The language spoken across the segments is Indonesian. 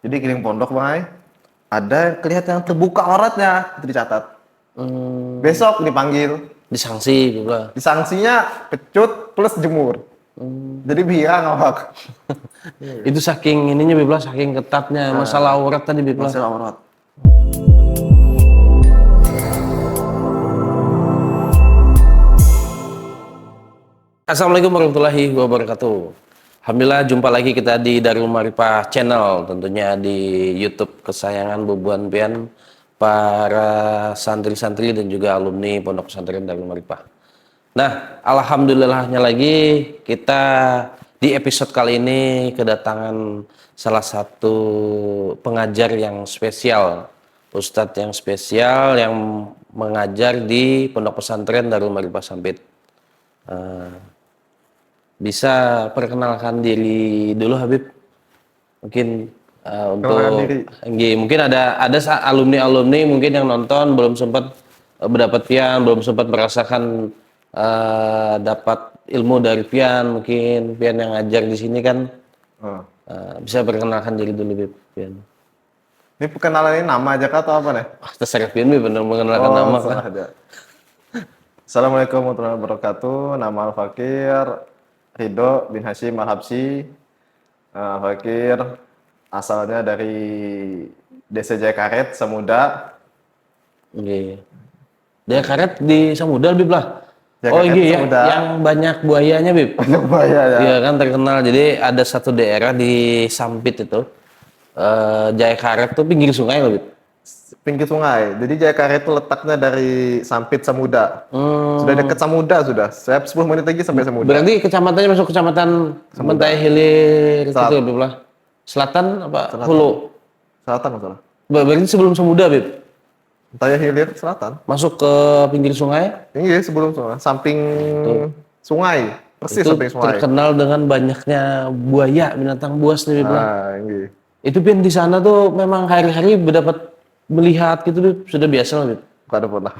Jadi keliling pondok bang, ada kelihatan terbuka auratnya itu dicatat. Besok dipanggil, Disanksi juga. disanksinya pecut plus jemur. Jadi bilang awak Itu saking ininya Bibla, saking ketatnya masalah aurat tadi Bibla. masalah aurat. Assalamualaikum warahmatullahi wabarakatuh. Alhamdulillah jumpa lagi kita di Darul Marifah Channel, tentunya di YouTube kesayangan Bubuan Pian, para santri-santri dan juga alumni Pondok Pesantren Darul Marifah. Nah, alhamdulillahnya lagi kita di episode kali ini kedatangan salah satu pengajar yang spesial, Ustadz yang spesial yang mengajar di Pondok Pesantren Darul Marifah Sampit. Bisa perkenalkan diri dulu Habib, mungkin Perkenalkan diri. mungkin ada alumni mungkin yang nonton belum sempat mendapat Pian, belum sempat merasakan dapat ilmu dari Pian, mungkin Pian yang ngajar di sini kan. Bisa perkenalkan diri dulu Bib, Pian. Ini perkenalan ini nama aja kah atau apa nih? Terserah Pian Bib, benar mengenalkan nama kan. salah aja. Assalamualaikum warahmatullahi wabarakatuh. Nama Al-Fakir Ridho bin Hashim Al-Habsyi. Fakir asalnya dari Desa Jayakaret, Samuda. Oke. Dia karet di Samudra Bib lah. Jakarta, Oh iya ya, Samudra. yang banyak buayanya Bib. Bahaya ya. Iya kan terkenal. Jadi ada satu daerah di Sampit itu, Jayakaret tuh pinggir sungai loh Bib. Pinggir sungai. Jadi Jayakaret itu letaknya dari Sampit Samuda. Sudah dekat Samuda sudah. Saya 10 menit lagi sampai Samuda. Berarti kecamatannya masuk kecamatan Mentai Hilir gitu Bib lah. Selatan apa Hulu? Selatan masalah. Berarti sebelum Samudra Bib. Taya Hilir selatan. Masuk ke pinggir sungai. Ini sebelum sungai. Samping sungai. Persis Itu samping sungai. terkenal dengan banyaknya buaya, binatang buas nih Bib lah. Ini. Itu Pian di sana tuh memang hari-hari mendapat melihat gitu Bib, sudah biasa lah Bib. Kada pernah.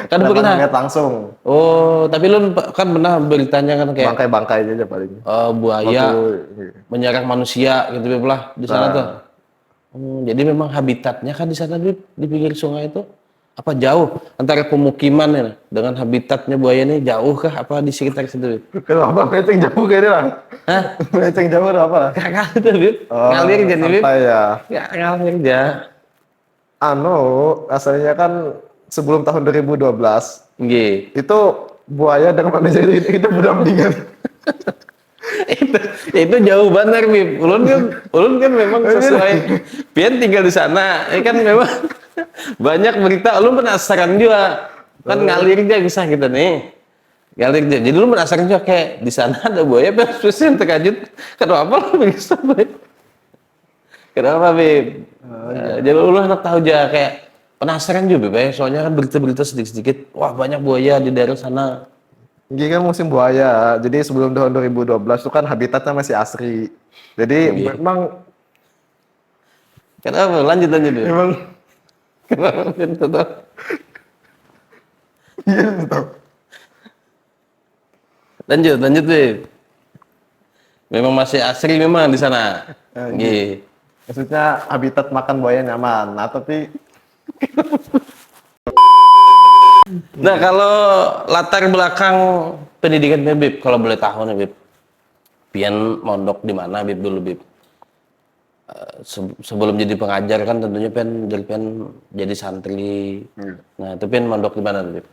Kada pernah. Lihat langsung. Oh, tapi lu kan pernah beritanya kan kayak Bangkai-bangkai aja paling. buaya Waktu- menyerang manusia gitu Bib lah di sana tuh. Jadi memang habitatnya kan di sana Bib, di pinggir sungai itu apa jauh antara pemukiman ya dengan habitatnya buaya ini jauh kah apa di sekitar situ Bib? Kenapa melenceng jauh kayak ini lah? Hah? Melenceng jauh apa? Kagak ada Bib. Ngalir jadi Bib. Santai ya. Ya, ngalir aja. Asalnya kan sebelum tahun 2012 Nggih. itu buaya dengan manusia itu berdampingan. itu jauh banget Bib. Ulun kan memang sesuai Pian tinggal di sana. Ya kan memang banyak berita. Ulun penasaran juga. Kan ngalir aja kisah kita nih. Ngalir aja. Jadi ulun penasaran juga kayak di sana ada buaya. Terus yang terkejut. Kenapa lu bisa Bib? Kenapa Bib? Jadi ulun hendak tahu aja kayak penasaran juga Bib. Soalnya kan berita-berita sedikit-sedikit. Wah banyak buaya di daerah sana. Ini kan musim buaya. Jadi sebelum tahun 2012 itu kan habitatnya masih asri. Jadi memang Kenapa? Lanjut Bib. memang Kenapa Bib? Tetap. iya betul. Lanjut Bib. Memang masih asri memang di sana. Nggih. Maksudnya habitat makan buaya nyaman. Nah, tapi Nah, kalau latar belakang pendidikan Bib, kalau boleh tahu nih Bib. Pian mondok di mana Bib dulu Bib? Sebelum jadi pengajar kan tentunya Pian jadi santri. Nah, itu Pian mondok di mana Bib?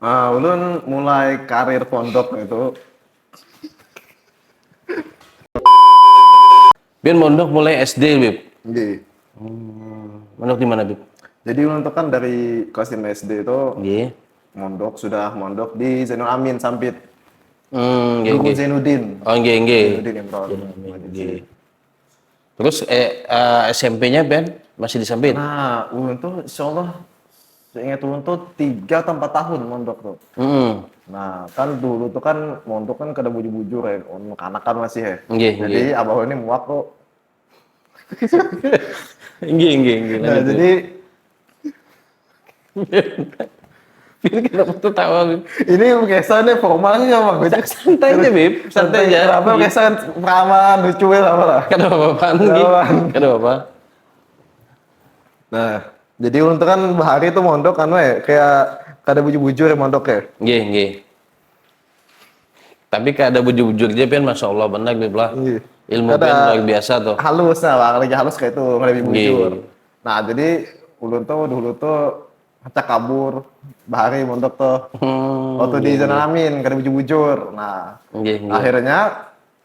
ulun mulai karir pondok itu Pian mondok mulai SD Bib. nggih. Mondok di mana Bib? Jadi ulun tuh kan dari kelas 5 SD itu Nggih. sudah mondok di Zainul Amin Sampit. Nggih Guru nggih. Zainuddin. Oh, nggih. Zainuddin Imron. Nggih. Terus SMP-nya Pian masih di Sampit? Nah, ulun tuh insyaallah seingat ulun tuh 3 atau 4 tahun mondok tuh. Nah, kan dulu tuh kan mondok kan kada bujur-bujur ya, anak kan masih ya. Nggih, Jadi abah ini muak tuh. Nggih. Nah, Lanjut, Bib. jadi Pian kenapa tuh tawa, Bib? Ini kesannya formalnya sama gue. Santai aja, Bib. Santai aja. Kenapa kesan peramaan lucu ya apa lah. Kenapa apaan Kenapa, gitu? Bang? Kenapa? Nah, jadi untuk kan Bahari itu mondok kan we, kayak kada bujur-bujur ya mondok ya. Nggih, nggih. Tapi kayak ada bujur-bujur dia Pian, Masya Allah benar Bib lah. Iya. Ilmu Kada Pian luar biasa tuh. halus nah, Bang. Lagi halus kayak itu, nggak lebih bujur. Iya. Nah, jadi ulun tuh dulu tuh acak kabur Bahari mondok tuh. Waktu di Zainal Amin, kada bujur-bujur. Nah, Nggih, nggih. akhirnya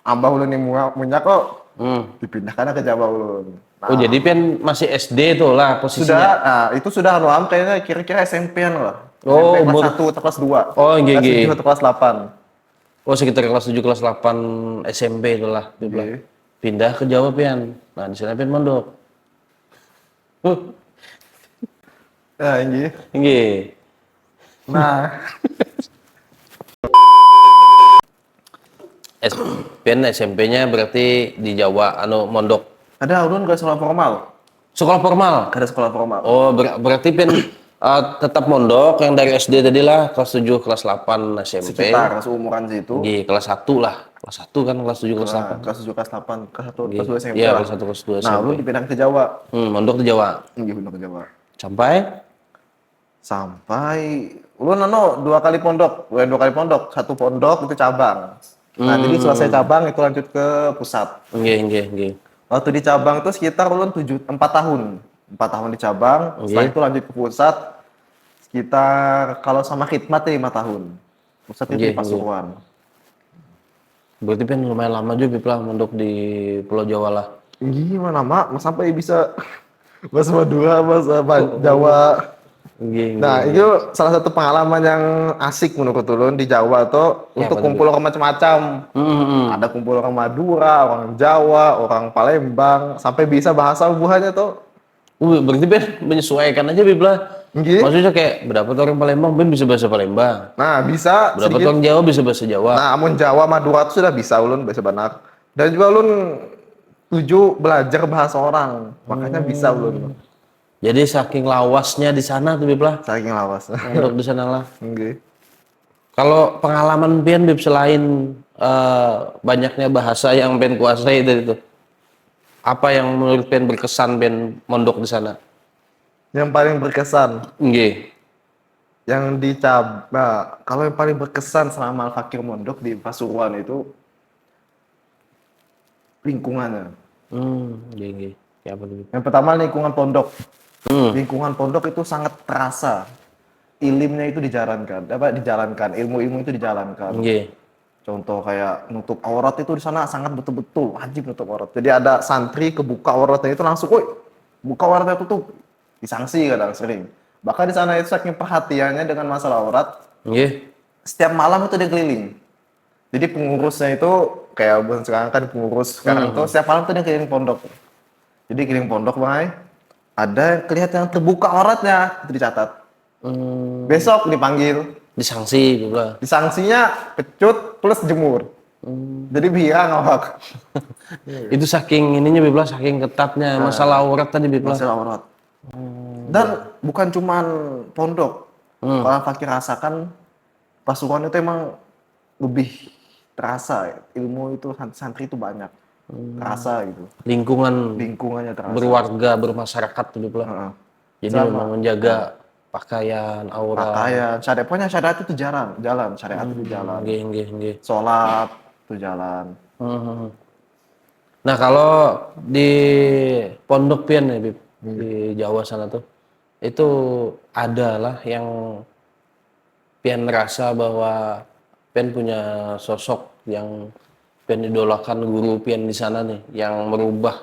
ambah ulun yang punya kok Hmm. dipindahkan ke Jawa ulun. Nah, Oh jadi Pian masih SD tuh lah posisinya. sudah, nah, itu sudah anu am kayaknya kira-kira SMP-an lah. Oh, SMP umur- kelas 1 atau kelas 2. Oh, iya, Kelas iya. 7 atau kelas 8. Oh sekitar kelas 7, kelas 8 SMP itulah. Bib lah. Iya. Pindah ke Jawa Pian. Nah di sana Pian mondok. Nah, ini. Nggih. Nah, S Pian SMP-nya berarti di Jawa anu mondok. ada ulun ke sekolah formal. Sekolah formal. Ada sekolah formal. Oh, berarti Pian tetap mondok yang dari SD tadi lah, kelas 7, kelas 8 SMP. Sekitar seumuran situ. Di kelas 1 lah. Kelas 1 kan, kelas 7, kelas Nah, 8. kelas 7, kelas 8, kelas 1, kelas 2 SMP Iya, lah. kelas 1, kelas 2 Nah, SMP. ulun dipindah ke Jawa. Mondok di Jawa. Iya, pindah ke Jawa. Sampai Ulun dua kali pondok. Bukan 2 kali pondok, satu pondok itu cabang. Nah, jadi selesai cabang itu lanjut ke pusat. nggih. Waktu di cabang itu sekitar ulun 4 tahun. 4 tahun di cabang, setelah itu lanjut ke pusat. Sekitar kalau sama khidmat ya 5 tahun. Pusat itu di Pasuruan. Berarti Pian lumayan lama juga Bib lah mondok di Pulau Jawa lah. Gimana, Mak? Mas sampai bisa bahasa Madura, bahasa Jawa. Nggih. Nah, itu salah satu pengalaman yang asik menurut ulun di Jawa tuh untuk apa kumpul orang macam-macam. Ada kumpul orang Madura, orang Jawa, orang Palembang, sampai bisa bahasa buahnya tuh. Berarti Pian menyesuaikan aja Bib lah. Nggih. Maksudnya kayak berapa orang Palembang Pian bisa bahasa Palembang. Nah, bisa Berapa sedikit. orang Jawa bisa bahasa Jawa. Nah, amun Jawa Madura itu sudah bisa ulun bahasa Banak. Dan juga ulun tuju belajar bahasa orang. Makanya bisa ulun. Jadi saking lawasnya di sana tuh Bib lah. Saking lawas. Mondok di sana lah. Nggih. Kalau pengalaman Pian Bib selain banyaknya bahasa yang Pian kuasai dari itu. Apa yang menurut Pian berkesan Pian mondok di sana? Yang paling berkesan Nggih. yang kalau yang paling berkesan selama Al-Fakir mondok di Pasuruan itu lingkungannya. Nggih. Ya apa tuh? Bib? Yang pertama lingkungan pondok. Hmm. Lingkungan pondok itu sangat terasa. Ilimnya itu dijalankan, ilmu-ilmu itu dijalankan. Nggih. Contoh kayak nutup aurat itu di sana sangat betul-betul wajib nutup aurat. Jadi ada santri kebuka auratnya itu langsung, "Woi, buka auratnya tutup." Disanksi kadang sering. Bahkan di sana itu saking perhatiannya dengan masalah aurat, Nggih. setiap malam itu dia keliling. Jadi pengurusnya itu kayak sekarang kan pengurus sekarang tuh setiap malam tuh dia keliling pondok. Jadi keliling pondok, Bang. Ada kelihatan yang terbuka auratnya itu dicatat. Besok dipanggil, Disangsi Bib lah. disanksinya pecut plus jemur. Jadi bilang awak Itu saking ininya Bib lah, saking ketatnya masalah aurat tadi Bib lah. masalah aurat. Dan bukan cuman pondok. Kalau Fakir rasakan Pasuruan itu emang lebih terasa ilmu itu santri itu banyak. Terasa gitu. Lingkungannya terasa. Berwarga, bermasyarakat tuh Bib lah. Heeh. Jadi memang menjaga pakaian, aura. Pakaian, syariat, pokoknya syariat itu jalan, syariat itu jalan. Nggih. Sholat itu jalan. Nah kalau di Pondok Pian ya Bib, di Jawa sana tuh, itu adalah yang Pian rasa bahwa Pian punya sosok yang Pian idolakan guru Pian di sana nih, yang merubah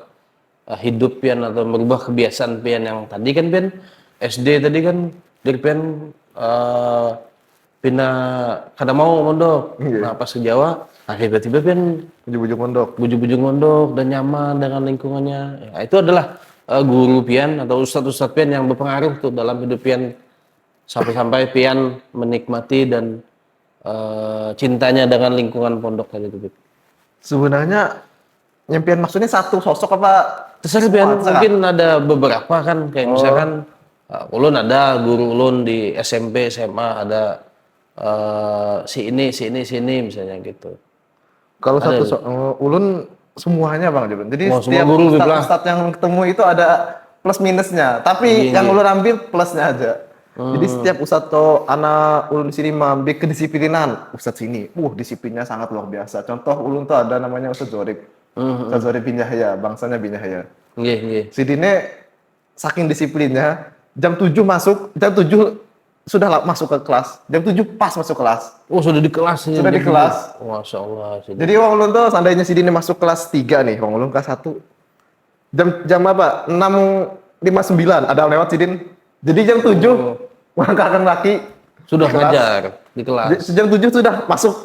hidup Pian atau merubah kebiasaan Pian yang tadi kan Pian SD tadi kan dari Pian pindah kada mau mondok. Nah pas ke Jawa, nah tiba-tiba Pian Bujuk-bujuk mondok. bujung-bujung mondok dan nyaman dengan lingkungannya. Ya, itu adalah guru Pian atau ustadz-ustadz Pian yang berpengaruh tuh dalam hidup Pian sampai-sampai Pian menikmati dan cintanya dengan lingkungan pondok tadi itu. Bib. Sebenarnya nyempian maksudnya satu sosok apa? Terserah Pian, Terserah. mungkin ada beberapa kan kayak misalkan Ulun ada guru ulun di SMP, SMA ada si ini misalnya gitu. Kalau Ada. ulun semuanya Bang Jebon. Jadi Wah, semua setiap guru Bib lah. ustadz-ustadz yang ketemu itu ada plus minusnya. Tapi Nggih, yang nggih. ulun ambil plusnya aja. Jadi setiap ustadz atau anak ulun di sini mengambil kedisiplinan, ustadz sini, disiplinnya sangat luar biasa. Contoh ulun tuh ada namanya Ustadz Zorib. Ustadz Zorib bin Yahya, bangsanya bin Yahya. Nggih, nggih. Sidine saking disiplinnya, jam 7 masuk, jam 7 sudah masuk ke kelas. Jam 7 pas masuk kelas. Oh, sudah di kelas nih. Sudah di kelas. Masya Allah. Jadi Wong Ulun tuh seandainya Sidine masuk kelas 3 nih, Wong Ulun kelas 1. Jam apa? 6:59 ada lewat Sidin. Jadi jam 7 mengangkatkan kaki Sudah di kelas. ngajar di kelas. Jam 7 sudah masuk.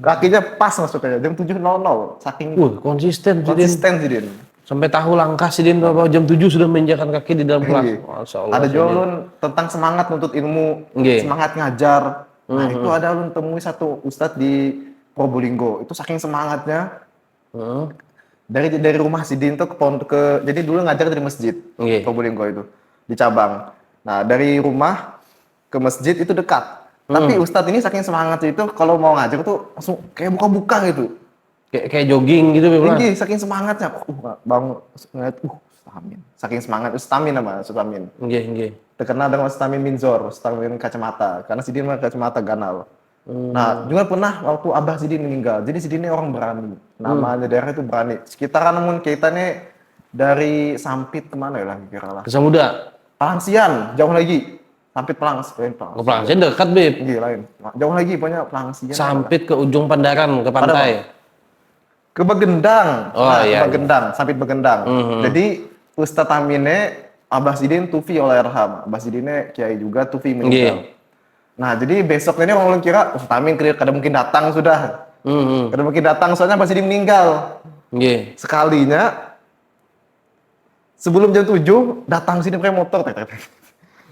Kakinya pas masuknya jam 7:00. Saking Konsisten Sidin. konsisten Sidin. Sampai tahu langkah Sidin bahwa jam 7 sudah menginjakan kaki di dalam kelas. Iya. Masya Allah. Ada juga Sidin. ulun tentang semangat nuntut ilmu, Nggih. semangat ngajar. Nah, itu ada ulun temui satu ustadz di Probolinggo. Itu saking semangatnya Heeh. dari rumah Sidin tuh jadi dulu ngajar dari masjid Nggih. Probolinggo itu di cabang. Nah, dari rumah ke masjid itu dekat. Tapi ustadz ini saking semangat itu kalau mau ngajar tuh langsung kayak buka-buka gitu. Kayak jogging gitu Bib lah. Tinggi saking semangatnya. Bang ngeliat stamin. Saking semangat stamin nama stamin. Nggih, nggih. Terkenal dengan stamin minzor, stamin kacamata. Karena Sidin mah kacamata ganal. Nah, juga pernah waktu Abah Sidin meninggal. Jadi Sidin ini orang berani. Namanya daerah itu berani. Sekitaran namun kita nih dari Sampit kemana ya lah kira lah. Kesamuda. Pelangsian, jauh lagi. Sampit lain Pelangs. Ke Pelangsian dekat Bib. Iya lain. Jauh lagi banyak Pelangsian. Sampit ke ujung Pandaran ke pantai. Ke Begendang. Oh, Nah, iya, ke Begendang, Sampit Begendang. Jadi Ustadz Amine Abah Sidin tufi oleh Arham. Abah Sidinnya kiai juga tufi meninggal. Nah, jadi besok ini orang kira Ustadz Amin kada mungkin datang sudah. Kada mungkin datang soalnya Abah Sidin meninggal. Nggih. Sekalinya sebelum jam 7 datang sini pakai motor.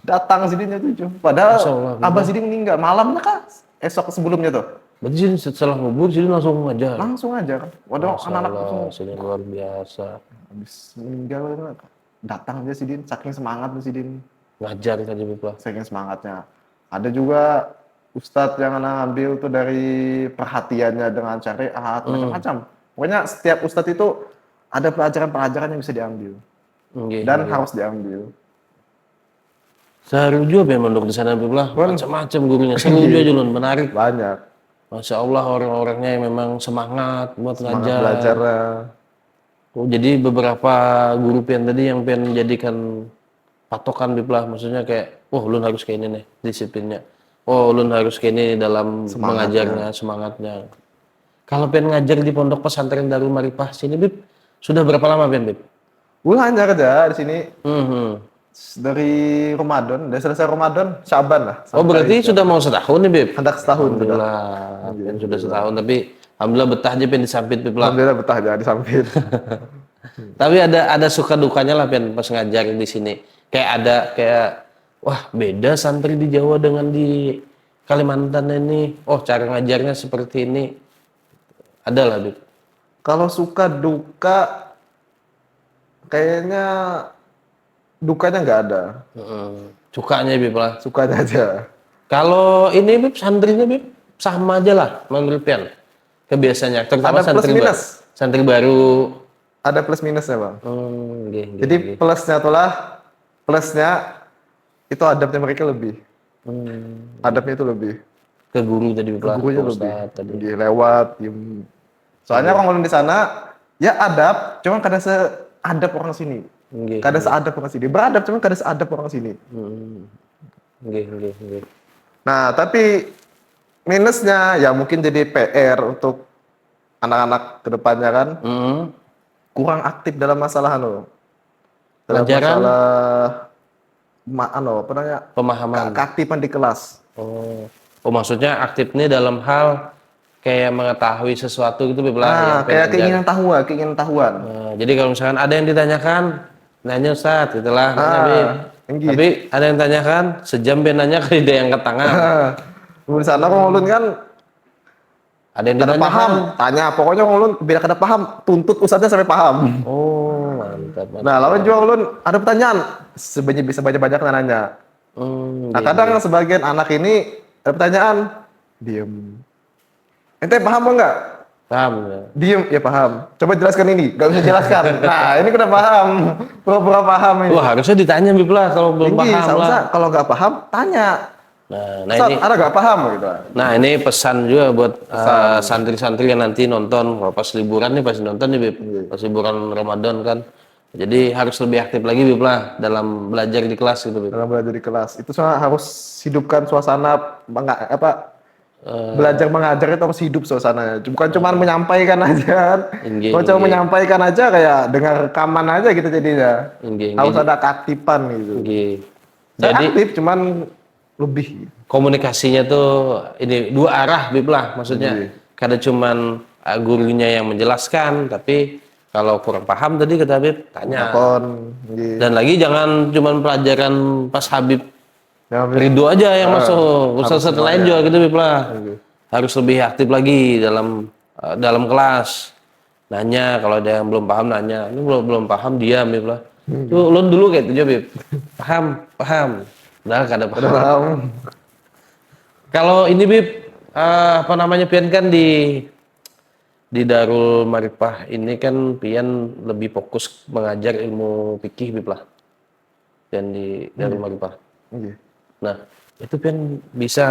Datang sini jam 7. Padahal Masya Allah, Abah Sidin meninggal malamnya kah? Esok sebelumnya tuh. Berarti Sidin setelah ngubur Sidin langsung ngajar. Langsung aja kan. Waduh, Masya anak-anak Allah, langsung Sidin luar biasa. habis meninggal datang aja Sidin, saking semangat tuh Sidin. Ngajar tadi Bib lah. Saking semangatnya. Ada juga ustadz yang anak ambil tuh dari perhatiannya dengan syariat macam-macam. Pokoknya setiap ustadz itu ada pelajaran-pelajaran yang bisa diambil Nggih. dan harus diambil. Seru juga pengen mondok di sana Bib lah. Macam-macam gurunya. Seru juga Julun, menarik. Banyak Masya Allah orang-orangnya yang memang semangat buat semangat ngajar. belajarnya. Oh, jadi beberapa guru pian tadi yang pengen jadikan patokan Bib lah. Maksudnya kayak, ulun harus kayak ini nih disiplinnya. Ulun harus kayak ini dalam mengajarnya, semangatnya. Kalau pengen ngajar di pondok pesantren Darul Maripah sini Bib, sudah berapa lama Bib? Hanya kerja di sini Mhm. dari Ramadan, dari selesai Ramadan, Syaban lah. Oh, berarti sudah mau setahun nih Bib? Hendak setahun sudah. Alhamdulillah, Pen sudah setahun. Tapi alhamdulillah betah aja Pen di Sampit Bib lah. Alhamdulillah betah aja di samping. Tapi ada suka dukanya lah Pen pas ngajar di sini. Kayak wah beda santri di Jawa dengan di Kalimantan ini. Oh cara ngajarnya seperti ini. Ada lah Bib. Kalau suka duka, kayaknya dukanya nggak ada. Sukanya Bib lah. Sukanya aja. Kalau ini Bib santrinya Bib sama aja lah menurut Pian. Kebiasaannya. Terutama Ada plus minus. Santri baru. Ada plus minusnya bang. Nggih, Jadi plusnya itu adabnya mereka lebih. Adabnya itu lebih. ke guru tadi Bib lah. Gurunya ke lebih. Ustadz tadi. Dia lewat. Diem. Soalnya orang di sana ya adab, cuma kada seadab orang sini. Nggih. Kada seadab orang sini. Beradab cuma kada seadab orang sini. Nggih. Nah, tapi minusnya ya mungkin jadi PR untuk anak-anak kedepannya kan. Kurang aktif dalam masalah dalam Pelajaran? masalah apa namanya Pemahaman. keaktifan di kelas. Oh maksudnya aktifnya dalam hal kayak mengetahui sesuatu gitu Bib lah. yang Kayak pengen belajar. keinginan tahuan. Jadi kalau misalkan ada yang ditanyakan, nanya Ustadz, gitulah. Nanya, Bib. tinggi. Tapi ada yang tanyakan, sejam Ben nanya ke dia yang angkat tangan. Di sana orang ulun kan Ada yang kada ditanyakan. paham, tanya. Pokoknya orang ulun bila kada paham, tuntut ustadznya sampai paham. Oh mantap. masyarakat. Nah, lawan juga ulun ada pertanyaan, sebenarnya bisa banyak-banyak nanya. Nah, kadang sebagian anak ini ada pertanyaan, diem. Ente paham enggak? Paham ya? Diem, ya paham. Coba jelaskan ini, gak bisa jelaskan. Nah, ini udah paham, pura-pura paham ini. Wah, harusnya ditanya Bib lah kalau belum Tinggi, paham lah. seharusnya kalau nggak paham, tanya. Nah Ustaz, ini ada nggak paham gitu. Nah ini pesan juga buat santri-santri yang nanti nonton kalau pas liburan nih, pas nonton nih Bib, pas liburan Ramadan kan. Jadi harus lebih aktif lagi Bib lah dalam belajar di kelas gitu Bib. Dalam belajar di kelas, itu soalnya harus hidupkan suasana belajar mengajar itu harus hidup suasananya. Bukan cuma menyampaikan aja kan. Inggih, Kalau cuma inggih. menyampaikan aja kayak dengar rekaman aja gitu jadinya. Inggih, Harus inggih. ada keaktifan gitu. Inggih. Saya Jadi aktif cuman lebih. komunikasinya tuh ini dua arah Bib lah maksudnya. Kada cuman gurunya yang menjelaskan, tapi kalau kurang paham tadi kata Bib tanya. Telepon, gitu. Dan lagi jangan cuman pelajaran pas Habib Ya, Ridho aja yang masuk, ustaz lain juga gitu Bib lah. Oke. Harus lebih aktif lagi dalam kelas. Nanya kalau ada yang belum paham nanya. Ini belum paham diam Bib lah. Tuh ulun dulu kayak itu aja Bib. Paham. Nah, kada Udah paham. paham. Kalau ini Bib apa namanya Pian kan di Darul Maripah ini kan Pian lebih fokus mengajar ilmu fikih Bib lah. Dan di Darul Maripah. Oke. Nah, itu kan bisa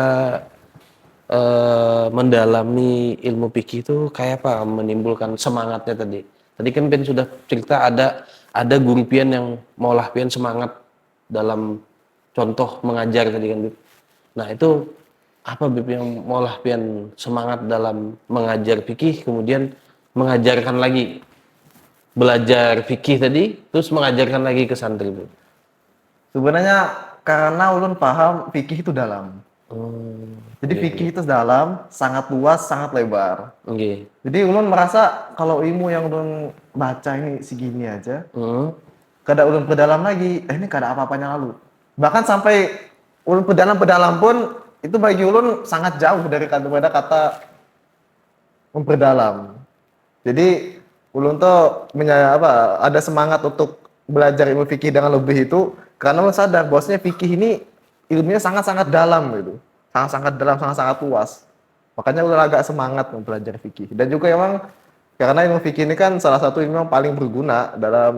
mendalami ilmu fikih itu kayak apa menimbulkan semangatnya tadi. Tadi kan Pian sudah cerita ada guru Pian yang maulah Pian semangat dalam contoh mengajar tadi kan Bib. Nah, itu apa Bib yang maulah Pian semangat dalam mengajar fikih kemudian mengajarkan lagi belajar fikih tadi terus mengajarkan lagi ke santri Bib. Sebenarnya karena ulun paham fikih itu dalam. Jadi fikih itu dalam, sangat luas, sangat lebar. Oke. Jadi ulun merasa kalau ilmu yang ulun baca ini segini aja, Hmm. kada ulun perdalam lagi, ini kada apa-apanya lalu. Bahkan sampai ulun perdalam pun itu bagi ulun sangat jauh dari kata memperdalam. Jadi ulun tuh ada semangat untuk belajar ilmu fikih dengan lebih itu karena ulun sadar bahwasanya fikih ini ilmunya sangat-sangat dalam gitu. Sangat-sangat dalam, sangat-sangat luas. Makanya ulun agak semangat mempelajari fikih. Dan juga emang karena ilmu fikih ini kan salah satu ilmu yang paling berguna dalam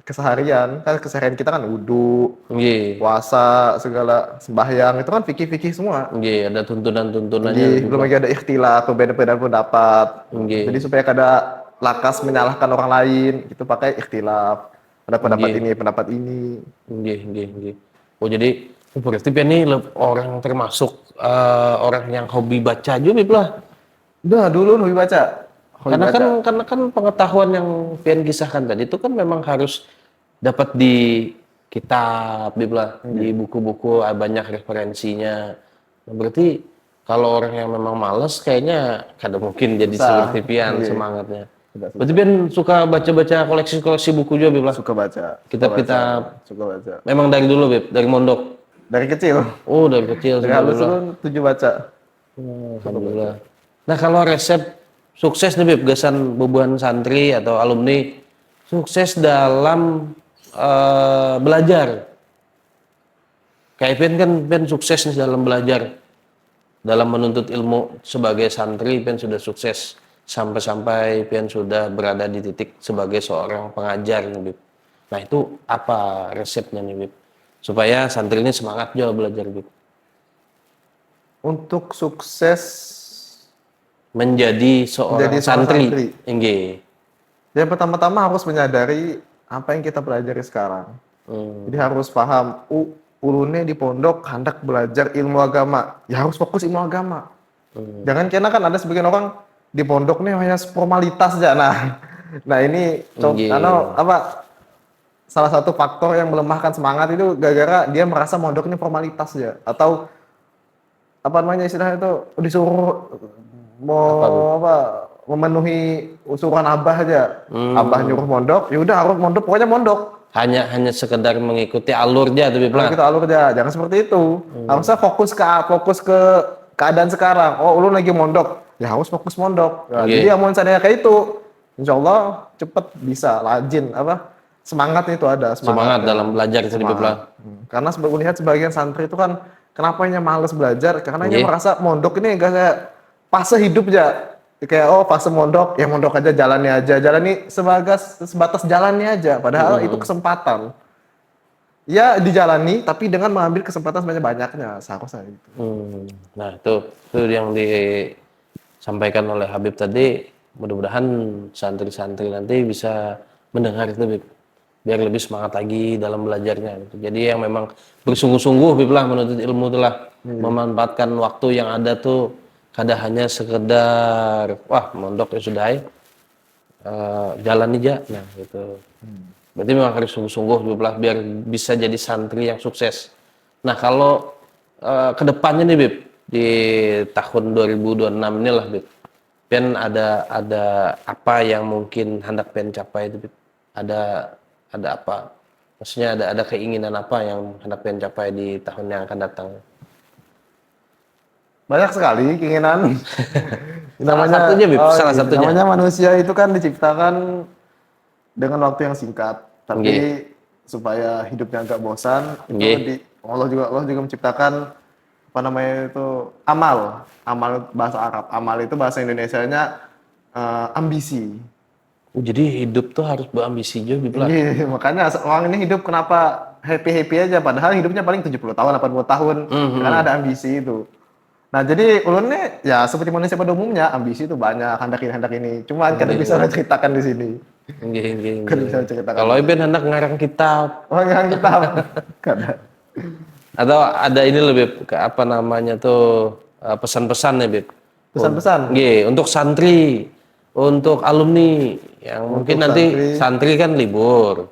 keseharian. Kan keseharian kita kan wudu, Nggih. puasa, segala sembahyang itu kan fikih-fikih semua. Nggih, ada tuntunan-tuntunannya. Jadi belum lagi ada ikhtilaf, perbedaan pendapat. Nggih. Jadi supaya kada lakas menyalahkan orang lain, itu pakai ikhtilaf. Ada pendapat ini. Nggih. Oh, jadi berarti Pian ini orang termasuk orang yang hobi baca juga Bib lah. Udah dulu hobi baca. Karena kan pengetahuan yang Pian kisahkan tadi itu kan memang harus dapat di kitab Bib lah, di buku-buku banyak referensinya. Nah, berarti kalau orang yang memang malas kayaknya kada mungkin jadi seperti Pian semangatnya. Berarti Pian suka baca-baca koleksi-koleksi buku juga Bib lah. Suka baca. Kitab-kitab. Suka baca. Memang dari dulu Bib, dari mondok. Dari kecil. Oh, dari kecil. Dari halus Alhamdulillah. itu 7 baca. Alhamdulillah. Nah, kalau resep sukses nih Bib, gasan bubuhan santri atau alumni sukses dalam belajar. Kayak Pian sukses nih dalam belajar, dalam menuntut ilmu sebagai santri. Pian sudah sukses sampai Pian sudah berada di titik sebagai seorang pengajar nih Bib. Nah, itu apa resepnya nih Bib? Supaya santri ini semangat juga belajar Bib. Untuk sukses Menjadi seorang santri. Nggih. yang pertama-tama harus menyadari apa yang kita pelajari sekarang. Jadi harus paham, ulunnya di pondok hendak belajar ilmu agama. Ya harus fokus ilmu agama. Jangan kena kan ada sebagian orang di pondok nih hanya formalitas aja. Nah ini salah satu faktor yang melemahkan semangat itu gara-gara dia merasa mondok ini formalitas aja atau istilahnya itu disuruh memenuhi usulan abah aja. Abah nyuruh mondok, ya udah harus mondok, pokoknya mondok. Hanya sekedar mengikuti alurnya tapi Kalau kita alur aja, jangan seperti itu. Harusnya fokus ke keadaan sekarang. Oh, lu lagi mondok, ya harus fokus mondok. Nah, jadi amun sadar kayak itu, insya Allah cepet bisa rajin semangat itu ada Semangat dalam belajar itu Bib lah. Karena lihat sebagian santri itu kan kenapa males belajar karena Nggih. merasa mondok ini enggak kayak fase hidup aja kayak fase mondok ya mondok aja jalani sebatas jalannya aja padahal itu kesempatan ya dijalani tapi dengan mengambil kesempatan sebanyak-banyaknya seharusnya gitu. Nah itu yang disampaikan oleh Habib tadi, mudah-mudahan santri-santri nanti bisa mendengar itu Bib, biar lebih semangat lagi dalam belajarnya gitu. Jadi yang memang bersungguh-sungguh Bib lah menuntut ilmu itulah, memanfaatkan waktu yang ada tuh kada hanya sekedar wah mondok ya sudah jalan aja nah gitu. Berarti memang harus sungguh-sungguh Bib lah biar bisa jadi santri yang sukses. Nah kalau kedepannya nih Bib di tahun 2026 inilah Bib, Pian ada apa yang mungkin hendak Pian capai itu Bib? Ada apa? Maksudnya ada keinginan apa yang hendak Pian capai di tahun yang akan datang? Banyak sekali keinginan. Salah satunya Bib, salah satunya. Namanya manusia itu kan diciptakan dengan waktu yang singkat, tapi supaya hidupnya agak bosan, itu Allah juga menciptakan amal bahasa Arab. Amal itu bahasa Indonesianya ambisi. Jadi hidup tuh harus berambisi juga Bib lah. Iya, makanya orang ini hidup kenapa happy aja padahal hidupnya paling 70 tahun, 80 tahun. Karena ada ambisi itu. Nah, jadi ulun nih ya seperti manusia pada umumnya, ambisi itu banyak, hendak ini. Cuman kan bisa ceritakan di sini. Kan bisa ceritakan. Kalau Iben hendak ngarang kitab. Oh, ngarang kitab. Kada. Atau ada ini lebih ke apa namanya tuh pesan-pesan ya Bib. Pesan-pesan. Untuk santri, untuk alumni yang mungkin nanti santri kan libur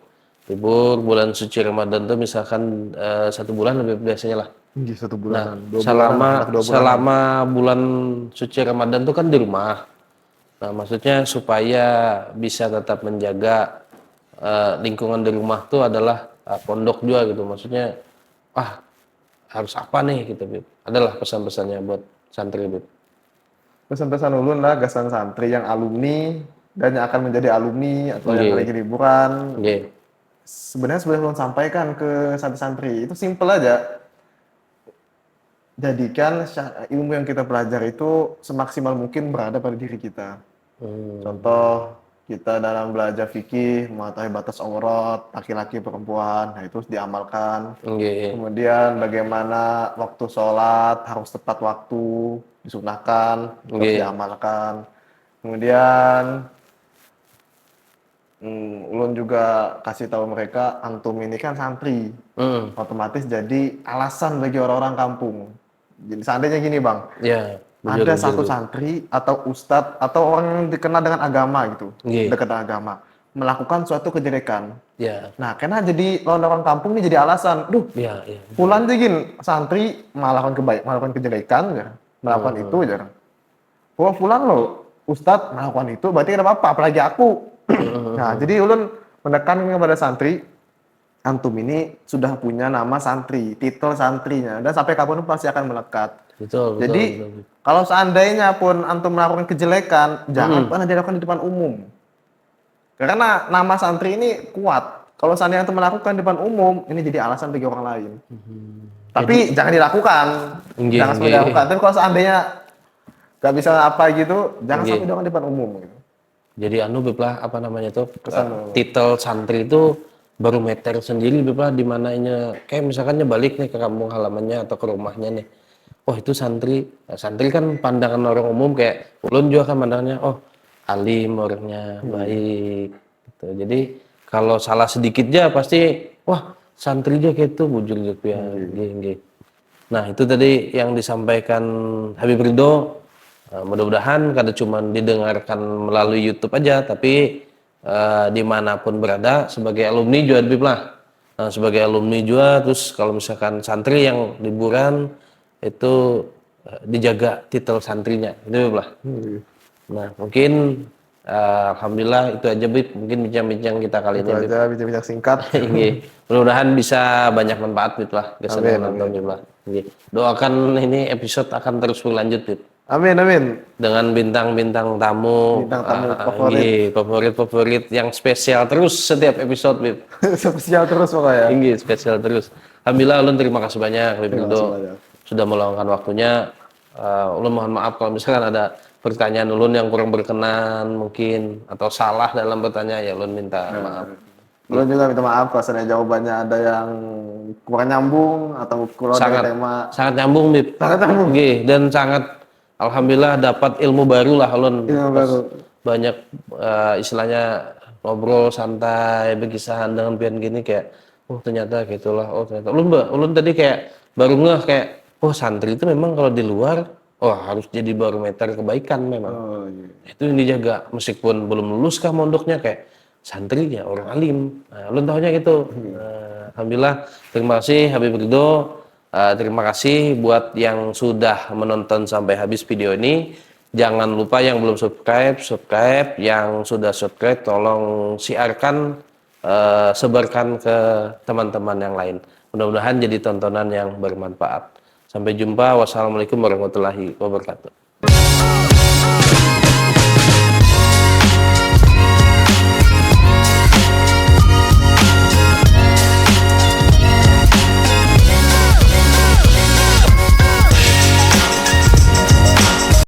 bulan suci Ramadan tuh misalkan 1 bulan lebih biasanya lah. 1 bulan. Nah, selama bulan suci Ramadan tuh kan di rumah. Nah, maksudnya supaya bisa tetap menjaga lingkungan di rumah tuh adalah pondok juga gitu. Maksudnya, harus apa nih gitu, Bib? Adalah pesan-pesannya buat santri, Bib. Pesan-pesan ulun lah, gasan santri yang alumni dan yang akan menjadi alumni atau yang lagi liburan. Sebenarnya sudah ulun sampaikan ke santri-santri, itu simple aja. Jadikan ilmu yang kita pelajari itu semaksimal mungkin berada pada diri kita. Contoh, kita dalam belajar fikih, mengetahui batas aurat, laki-laki perempuan, nah itu harus diamalkan. Kemudian bagaimana waktu sholat, harus tepat waktu, disunahkan, harus diamalkan. Kemudian, ulun juga kasih tahu mereka, antum ini kan santri, otomatis jadi alasan bagi orang-orang kampung. Jadi seandainya gini Bang, ada satu santri atau ustadz atau orang yang dikenal dengan agama gitu, dekat dengan agama, melakukan suatu kejelekan. Nah, karena jadi orang kampung ini jadi alasan, fulan jegin santri melakukan kejelekan, melakukan itu aja. Oh, fulan lo ustadz melakukan itu, berarti ada apa-apa, apalagi aku. Nah, jadi ulun menekan kepada santri, antum ini sudah punya nama santri, titel santrinya, dan sampai kapan pun pasti akan melekat. Jadi kalau seandainya pun antum melakukan kejelekan, jangan pernah dilakukan di depan umum. Karena nama santri ini kuat. Kalau seandainya antum melakukan di depan umum, ini jadi alasan bagi orang lain. Tapi jangan dilakukan. Jangan sampai dilakukan. Tapi kalau seandainya nggak bisa apa gitu, jangan sampai dilakukan di depan umum. Gitu. Jadi Bib lah apa namanya tuh titel santri itu barometer sendiri Bib lah di mana ini kayak misalkan balik nih ke kampung halamannya atau ke rumahnya nih. Oh itu santri, santri kan pandangan orang umum kayak ulun juga kan pandangnya, alim orangnya baik. Gitu. Jadi kalau salah sedikit aja pasti, wah santri aja kayak itu bujur gitu ya. Nah itu tadi yang disampaikan Habib Ridho. Mudah-mudahan kada cuma didengarkan melalui YouTube aja, tapi dimanapun berada sebagai alumni juga Habib lah. Sebagai alumni juga, terus kalau misalkan santri yang liburan itu dijaga titel santrinya, itu lah. Nah mungkin alhamdulillah itu aja Bib, mungkin bincang-bincang kita kali ini. Itu aja bincang-bincang singkat. Mudah-mudahan bisa banyak manfaat Bib lah, kesenangan nonton Bib lah. Doakan ini episode akan terus berlanjut Bib. Amin, amin. Dengan bintang-bintang tamu, Bintang tamu favorit. favorit yang spesial terus setiap episode, Bib. Spesial terus pokoknya. Tinggi, spesial terus. Alhamdulillah, ulun terima kasih banyak, Bib Terima Ridho, kasih banyak. sudah meluangkan waktunya. Ulun mohon maaf kalau misalkan ada pertanyaan ulun yang kurang berkenan mungkin atau salah dalam bertanya, ya ulun minta maaf. Belum juga minta maaf kalau seandainya jawabannya ada yang kurang nyambung atau keluar dari tema. Sangat nyambung, Bib. Sangat nyambung. Nggih, dan sangat alhamdulillah dapat ilmu baru lah ulun. Ilmu Pas baru. banyak istilahnya ngobrol santai berkisahan dengan pian gini kayak oh ternyata gitulah. Oh ternyata ulun tadi kayak baru ngeh kayak oh santri itu memang kalau di luar oh harus jadi barometer kebaikan memang. Oh, iya. Itu yang dijaga meskipun belum lulus kah mondoknya kayak santri ya orang alim. Nah, ulun tahunya gitu. Alhamdulillah, terima kasih Habib Ridho. Terima kasih buat yang sudah menonton sampai habis video ini. Jangan lupa yang belum subscribe. Yang sudah subscribe, tolong siarkan, sebarkan ke teman-teman yang lain. Mudah-mudahan jadi tontonan yang bermanfaat. Sampai jumpa. Wassalamualaikum warahmatullahi wabarakatuh.